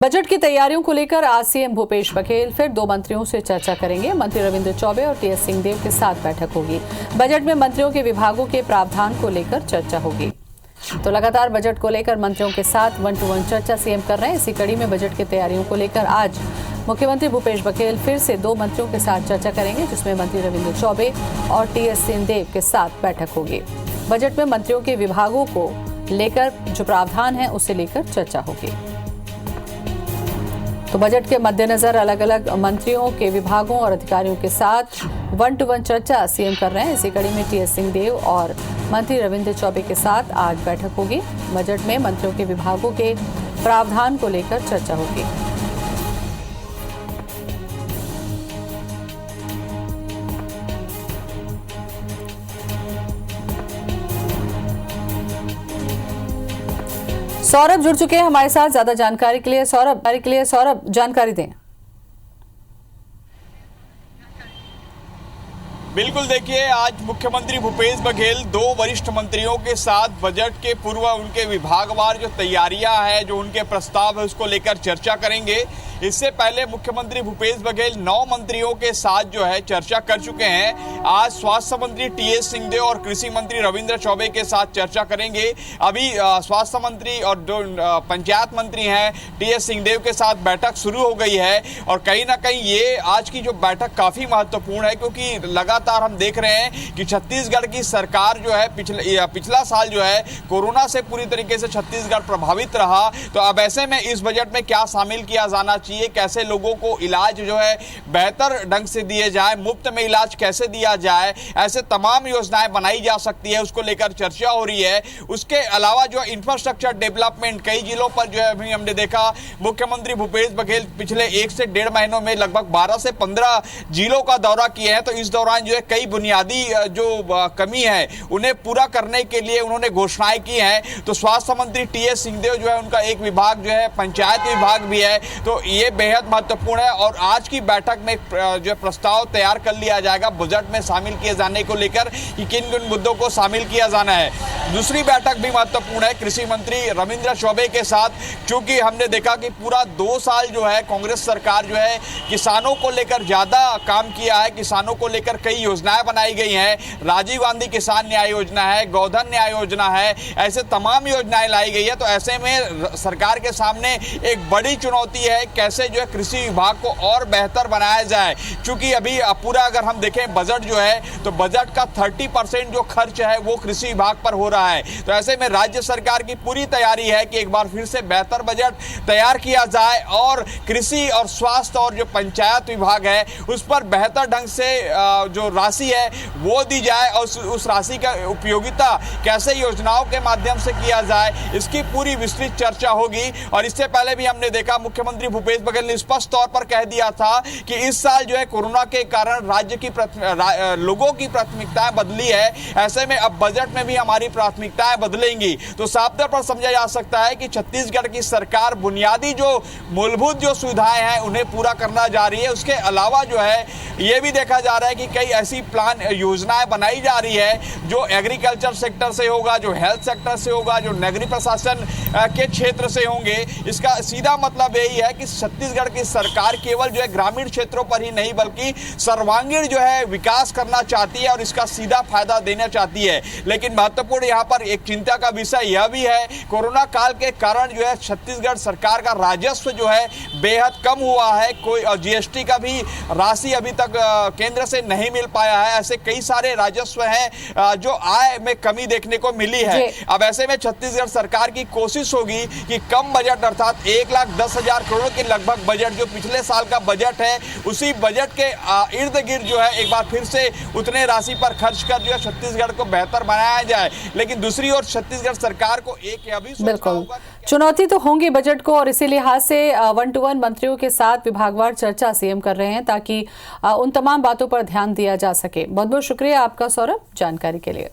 Budget की तैयारियों को लेकर आज सीएम भूपेश बघेल फिर दो मंत्रियों से चर्चा करेंगे। मंत्री रविंद्र चौबे और टीएस सिंहदेव के साथ बैठक होगी। बजट में मंत्रियों के विभागों के प्रावधान को लेकर चर्चा होगी। तो लगातार बजट को लेकर मंत्रियों के साथ 1-to-1 चर्चा सीएम कर रहे हैं। इसी कड़ी में बजट की तैयारियों को लेकर आज मुख्यमंत्री भूपेश बघेल फिर से दो मंत्रियों के साथ चर्चा करेंगे, जिसमें मंत्री रविंद्र चौबे और टीएस सिंहदेव के साथ बैठक होगी। बजट में मंत्रियों के विभागों को लेकर जो प्रावधान है उसे लेकर चर्चा होगी। तो बजट के मद्देनजर अलग अलग मंत्रियों के विभागों और अधिकारियों के साथ 1-to-1 चर्चा सीएम कर रहे हैं। इसी कड़ी में टीएस सिंहदेव और मंत्री रविंद्र चौबे के साथ आज बैठक होगी। बजट में मंत्रियों के विभागों के प्रावधान को लेकर चर्चा होगी। सौरभ जुड़ चुके हैं हमारे साथ ज्यादा जानकारी के लिए। सौरभ जानकारी दें। बिल्कुल, देखिए, आज मुख्यमंत्री भूपेश बघेल दो वरिष्ठ मंत्रियों के साथ बजट के पूर्व उनके विभागवार जो तैयारियां हैं, जो उनके प्रस्ताव है, उसको लेकर चर्चा करेंगे। इससे पहले मुख्यमंत्री भूपेश बघेल 9 मंत्रियों के साथ जो है चर्चा कर चुके हैं। आज स्वास्थ्य मंत्री टीएस सिंहदेव और कृषि मंत्री रविंद्र चौबे के साथ चर्चा करेंगे। अभी स्वास्थ्य मंत्री और जो पंचायत मंत्री हैं टीएस सिंहदेव के साथ बैठक शुरू हो गई है। और कहीं ना कहीं ये आज की जो बैठक काफी महत्वपूर्ण है, क्योंकि लगातार हम देख रहे हैं कि छत्तीसगढ़ की सरकार जो है पिछला साल जो है कोरोना से पूरी तरीके से छत्तीसगढ़ प्रभावित रहा। तो अब ऐसे में इस बजट में क्या शामिल किया जाना चाहिए, कैसे लोगों को इलाज जो है बेहतर ढंग से दिए जाए, मुफ्त में इलाज कैसे दिया जाए, ऐसे तमाम योजनाएं बनाई जा सकती है, उसको लेकर चर्चा हो रही है। उसके अलावा जो इंफ्रास्ट्रक्चर डेवलपमेंट कई जिलों पर जो है अभी हमने देखा, मुख्यमंत्री भूपेश बघेल पिछले 1 से 1.5 महीनों में लगभग 12 से 15 जिलों का दौरा किए हैं। तो इस दौरान जो है कई बुनियादी जो कमी है उन्हें पूरा करने के लिए उन्होंने घोषणाएं की हैं। तो स्वास्थ्य मंत्री टीएस सिंहदेव जो है उनका एक विभाग जो है पंचायत विभाग भी है, तो ये बेहद महत्वपूर्ण है। और आज की बैठक में जो प्रस्ताव तैयार कर लिया जाएगा बजट में शामिल किए जाने को लेकर कि किन किन मुद्दों को शामिल किया जाना है। दूसरी बैठक भी महत्वपूर्ण है कृषि मंत्री रविंद्र चौबे के साथ, क्योंकि हमने देखा कि पूरा 2 साल जो है कांग्रेस सरकार जो है किसानों को लेकर ज्यादा काम किया है। किसानों को लेकर कई योजनाएं बनाई गई हैं। राजीव गांधी किसान न्याय योजना है, गोधन न्याय योजना है, ऐसे तमाम योजनाएं लाई गई है। तो ऐसे में सरकार के सामने एक बड़ी चुनौती है कैसे जो है कृषि विभाग को और बेहतर बनाया जाए। क्योंकि अभी पूरा अगर हम देखें बजट जो है तो बजट का 30% जो खर्च है वो कृषि विभाग पर हो रहा है। तो ऐसे में राज्य सरकार की पूरी तैयारी है कि एक बार फिर से बेहतर बजट तैयार किया जाए और कृषि और स्वास्थ्य और जो पंचायत विभाग है उस पर बेहतर ढंग से जो राशि है वो दी जाए और उस राशि का उपयोगिता कैसे योजनाओं के माध्यम से किया जाए, इसकी पूरी विस्तृत चर्चा होगी। और इससे पहले भी हमने देखा मुख्यमंत्री भूपेश बघेल ने स्पष्ट तौर पर कह दिया था कि इस साल जो है कोरोना के कारण राज्य की लोगों की प्राथमिकताएं बदली है। ऐसे में अब बजट में भी हमारी प्राथमिकताएं बदलेंगी। तो साफ तौर पर समझा जा सकता है कि छत्तीसगढ़ की सरकार बुनियादी जो मूलभूत जो सुविधाएं हैं उन्हें पूरा करना जा रही है। उसके अलावा जो है ये भी देखा जा रहा है कि कई ऐसी प्लान योजनाएं बनाई जा रही है जो एग्रीकल्चर सेक्टर से होगा, जो हेल्थ सेक्टर से होगा, जो नगरीय प्रशासन के क्षेत्र से होंगे। इसका सीधा मतलब यही है कि छत्तीसगढ़ की सरकार केवल जो है ग्रामीण क्षेत्रों पर ही नहीं बल्कि सर्वांगीण जो है विकास करना चाहती है और इसका सीधा फायदा देना चाहती है। लेकिन महत्वपूर्ण यहाँ पर एक चिंता का विषय यह भी है, कोरोना काल के कारण जो है छत्तीसगढ़ सरकार का राजस्व जो है बेहद कम हुआ है। कोई जीएसटी का भी राशि अभी तक केंद्र से नहीं मिल पाया है। ऐसे कई सारे राजस्व हैं जो आय में कमी देखने को मिली है। अब ऐसे में छत्तीसगढ़ सरकार की कोशिश होगी कि कम बजट अर्थात 1,10,000 करोड़ के लगभग बजट जो पिछले साल का बजट है उसी बजट के इर्द गिर्द जो है एक बार फिर से उतने राशि पर खर्च कर जो है छत्तीसगढ़ को बेहतर बनाया जाए। लेकिन दूसरी ओर छत्तीसगढ़ सरकार को एक यह भी सोचना होगा, चुनौती तो होंगी बजट को, और इसी लिहाज से 1-to-1 मंत्रियों के साथ विभागवार चर्चा सीएम कर रहे हैं ताकि उन तमाम बातों पर ध्यान दिया जा सके। बहुत बहुत शुक्रिया आपका सौरभ जानकारी के लिए।